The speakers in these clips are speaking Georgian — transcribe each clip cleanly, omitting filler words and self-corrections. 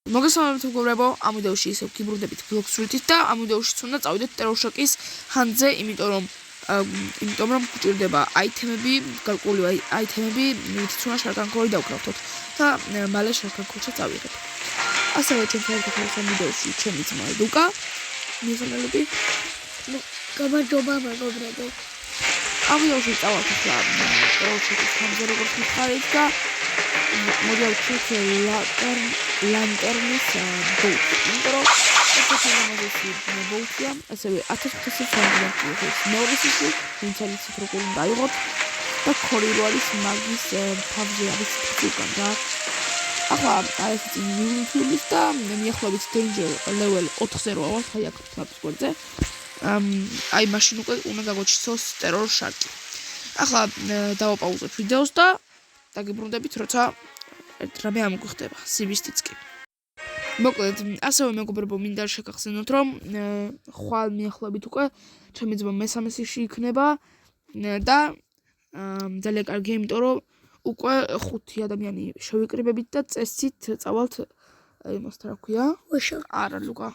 მოგესალმებით მეგობრებო, ამ ვიდეოში ისევ გიბრუნდებით Block Street-ით და ამ ვიდეოშიც უნდა წავიდეთ ტერორშოკის ჰანძზე, იმიტომ რომ გვჭირდება აიტემები, გარკვეული აიტემები, მითაც უნდა შარკანქორი დავკრავთოთ და მალე შარკანქორში წავიღეთ. ასევე ჩემს ვიდეოში ჩემი ძმა ლუკა მიღწევები. გამარჯობა მეგობრებო. ამ ვიდეოში წავალთ ახლა ტერორშოკის ჰანძზე როგორც მითხარით და მოდიავთ ლანტერნის ბოუტ. იმიტომ რომ ეს ბოუტია, ასევე 1500 ფრანგი მეორე სიში, ვინც არის როგორ უნდა აიღოთ და ქორირუალის მაგის თავზე არის უკან და ახლა არის YouTube-ის და მიახლოებით danger level 4-ზე რო ავალთ, აი აქ თავს გვერდზე. აი მაშინ უკვე უნდა გაგოჩნდეს ტერორ შარკი. ახლა დავაპაუზოთ ვიდეოს და დაგიბრუნდებით, როცა ერთ რამე ამოგვიხდება, სიბისტიც კი. მოკლედ, ასევე მეგობრებო, მინდა შეგახსენოთ, რომ ხვალ მიახლოებით უკვე ჩემი ძმა მესამე სიში იქნება და ძალიან კარგია, იმიტომ რომ უკვე 5 ადამიანი შევიკრიბებით და წესით წავალთ იმას რა ქვია? არა, ლუკა.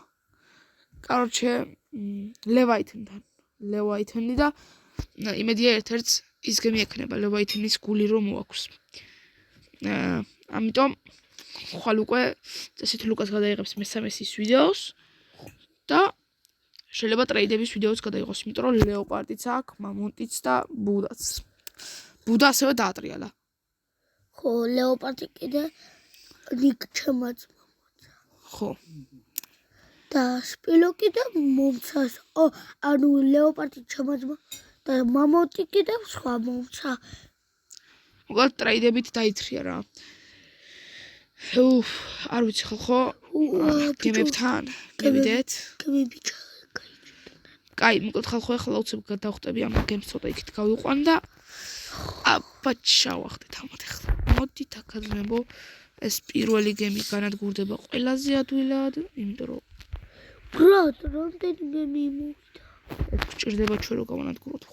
Короче, ლევაითენი და იმედია ერთ-ერთს ის გემი ექნება ლევაითენის გული რომ მოაქვს. ამიტომ ხვალ უკვე წესით ლუკას გადაიღებს მესამე სის ვიდეოს და შეიძლება ტრეიდების ვიდეოც გადაიღოს, იმიტომ რომ ლეოპარდიც აქვს, მამონტიც და ბუდაც. ბუდა ასევე დაატრიალა. ხო, ლეოპარდი კიდე ნიკ ჩემაც მომცა. ხო. და სპილოკი და მომცას. ანუ ლეოპარდი ჩემაც და მამონტი კიდე სხვა მომცა. მოკლედ ტრეიდებით დაითრია რა. არ ვიცი ხო გემებთან გევიდეთ? გემებიჩა. კაი, მოკლედ ხალხო ახლა უცებ გადავხტები ამ გემს ცოტა იქით გავიყვან და აბაჩა ვახდეთ ამათ ახლა. მოდით აქაძმებო, ეს პირველი გემი განადგურდება ყველაზე ადვილად, იმიტომ რომ ბრატ, რამდენი გემი მოვიდა? ეს გჭირდება ჩვენ რომ გავანადგუროთ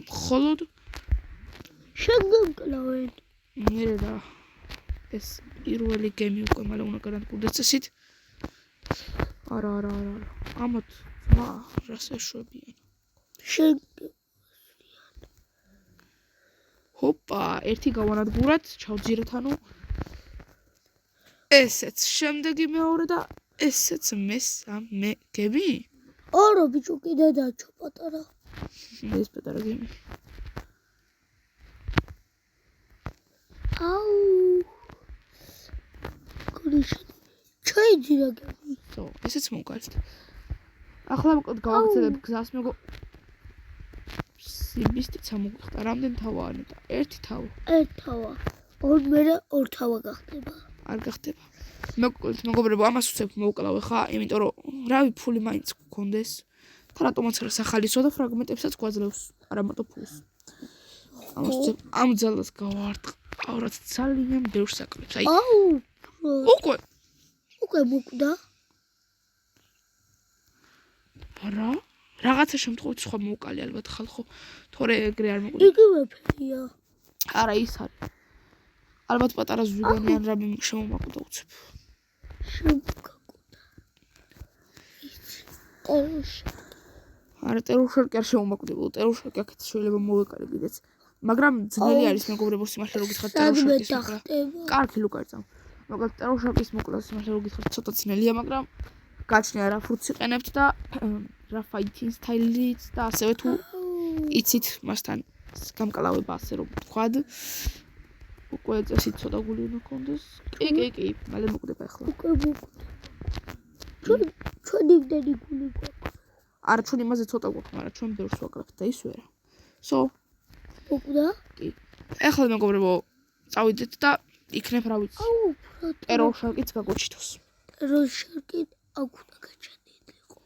მხოლოდ შენ გამკლავენ. მე რა ეს პირველი გემი უკვე მალე უნდა განადგურდეს წესით. არა. ამათ მა რას ეშვებიან. შენ ჰოპა, ერთი გავანადგურეთ, ჩავძირეთ ანუ ესეც შემდეგი მეორე და ესეც მესამე გემი? არა ბიჭო, კიდე დაჩო პატარა. ეს პატარა გემი. აუ. ჩაიძირა გემი. ხო, ესეც მოვკარეთ. ახლა მოკლედ გავაგრძელებ გზას, მეგო. სიბისტიც ამოგვიხდა, რამდენი თავა არის და ერთი თავა. ერთ თავა. მერე ორ თავა გახდება. არ გახდება. მოკლედ მეგობრებო, ამას უცებ მოვკლავე ხა, იმიტომ რომ რავი ფული მაინც გქონდეს. და რატომაც არა სახალისო და ფრაგმენტებსაც გვაძლევს, არა მარტო ფულს. ამას უცებ ამ ძალას გავარდყავ ძალიან ბევრ საქმეს. აი. აუ. უკვე მოკვდა. რა? რაღაცა შემთხვევით სხვა მოვკალი ალბათ ხალხო, თორე ეგრე არ მოკვდა. იგივე ფერია. არა ის არის. ალბათ პატარა ზვიგანი ან რამე შემომაკვდა უცებ. შემოგაკვდა. ტეროშ. არა ტერორშოკი არ შემომაკვდებოდა, ტერორშოკი აქეთ შეიძლება მოვეკარე კიდეც. მაგრამ ძნელი არის მეგობრებო სიმართლე რო გითხრათ ტერორშოკის მოკლა. კარგი ლუკა წამ. მოკლედ ტერორშოკის მოკლა სიმართლე რო გითხრათ ცოტა ძნელია, მაგრამ გაჩნია რა ფურცი ყენებთ და რა ფაითინგ სტაილიც და ასევე თუ იცით მასთან გამკლავება ასე რომ ვთქვათ. უკვე წესით ცოტა გული უნდა გქონდეს. კი, მალე მოკვდება ახლა. უკვე მოკვდა. ჩვენ იმდენი გული გვაქვს. არა ჩვენ იმაზე ცოტა გვაქვს, მაგრამ ჩვენ ბევრს ვაკრავთ და ის ვერა. მოკვდა? კი. ახლა მეგობრებო, წავიდეთ და იქნებ რა ვიცი. ტერორშოკიც გაგოჩითოს. ტერორშოკი აქ უნდა გაჩენილიყო.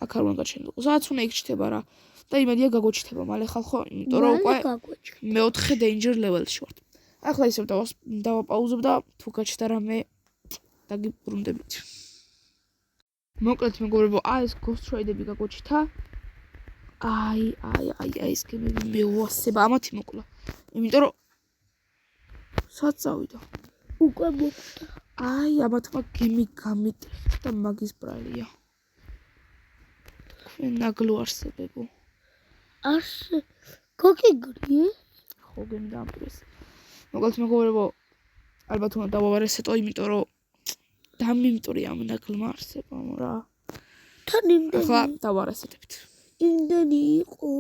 აქ არ უნდა გაჩენილიყო. სადაც უნდა იქჩიტება რა. და იმედია გაგოჩიტება მალე ხალხო, იმიტომ რომ უკვე მეოთხე danger level-ში ვართ. ახლა ისევ დავაპაუზებ და თუ გაჩნდა რამე დაგიბრუნდებით. მოკლედ მეგობრებო, ეს ghost trade-ები გაგოჩითა. აი, ეს გემები მეუასება ამათი მოკლა. იმიტომ რომ სად წავიდა? უკვე მოკვდა. აი, აბათმა გემი გამიტეხეთ და მაგის ბრალია. თქვენ ნაგლო არსებებო. გოგიგრიე? ხო, გემი დაამტვრეს. მოკლედ მეგობრებო, ალბათ უნდა დავავარესეთო, იმიტომ რომ დამიმტვრია ამ ნაგლმა არსებამ რა. თან ახლა იმდენი დავარესეთებთ. იყო.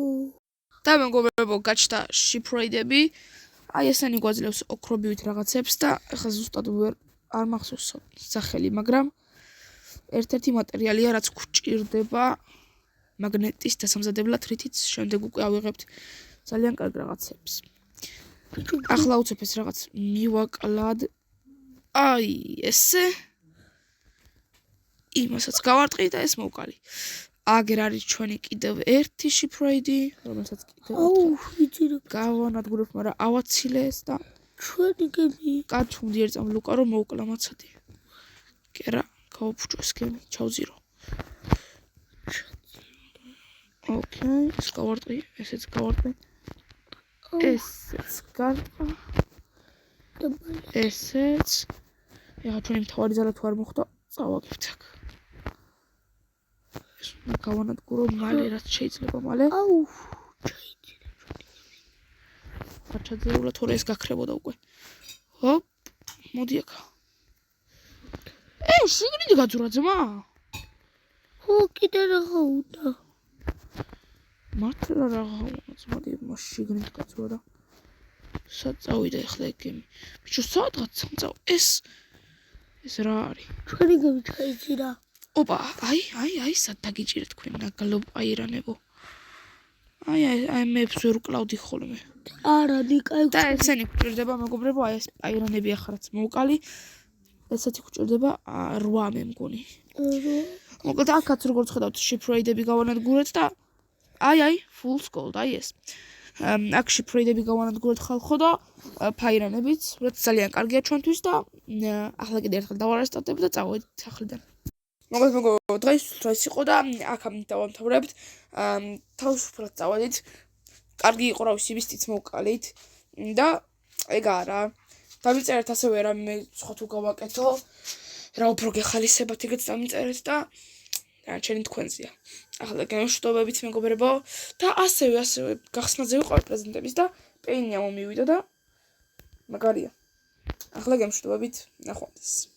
და მეგობრებო, გაჩნდა შიფროიდები. აი ესენი გვაძლევს ოქრობივით რაღაცებს და ახლა ზუსტად არ მახსოვს სახელი, მაგრამ ერთ-ერთი მატერიალია, რაც გვჭირდება მაგნეტის დასამზადებლად, რითიც შემდეგ უკვე ავიღებთ ძალიან კარგ რაღაცებს. ახლა უცებ ეს რაღაც მივაკლად. აი ესე. იმასაც გავარტყი და ეს მოვკალი. აგერ არის ჩვენი კიდევ ერთი შიფროიდი, რომელსაც კიდევ ვიცი რა გავანადგურებ, მაგრამ ავაცილე ეს და ჩვენი გემი. კაცუნდი ერწამ ლუკა რომ მოვკლა მაცადი. კერა, გავუფუჭოს გემი, ჩავზირო. ოკეი, ეს გავარტყი, ესეც გავარტყი. ესეც გარყვა. ესეც. ეხლა ჩვენი მთავარი ძალა თუ არ მოხდა, წავაგებთ აქ. გავანადგურო მალე რაც შეიძლება მალე. არ ჩაძეულა თორე ეს გაქრებოდა უკვე. ჰოპ, მოდი აქ. შიგნით გაძურა ძმა? ხო, კიდე რაღა უნდა. მართლა რაღა უნდა ძმა, შიგნით გაძურა და სად წავიდა ახლა ეგ გემი? ბიჭო, სადღაც სამწავ ეს რა არის? ჩვენი გემი ჩაიძირა. ოპა, აი, სად დაგიჭირეთ თქვენ ნაგალო აირანებო. აი, მეებს ვერ ვკლავდი ხოლმე. არა, ნიკა და ესენი გვჭირდება მეგობრებო, აი ეს აირანები ახლა რაც მოვკალი. ესეთი გვჭირდება 8 მე მგონი. მოკლედ აქაც როგორც ხედავთ, შიფროიდები გავანადგურეთ და აი, full gold, აი ეს. აქ შიფროიდები გავანადგურეთ ხალხო და ფაირანებიც, რაც ძალიან კარგია ჩვენთვის და ახლა კიდე ერთხელ დავარესტავდები და წავედით სახლიდან. მოკლედ მეგობრებო, დღეს იყო და აქამდე დავამთავრებთ. თავისუფლად წავედით. კარგი იყო რა ვიცი, ვისიც მოვკალით და ეგ არა. დამიწერეთ ასევე რამე სხვა თუ გავაკეთო. რა უფრო გეხალისებათ ეგეც დამიწერეთ და დანარჩენი თქვენზეა. ახლა გემშვიდობებით მეგობრებო და ასევე გახსნაზე ვიყავი პრეზიდენტების და პეინია მომივიდა და მაგარია. ახლა გემშვიდობებით, ნახვამდის.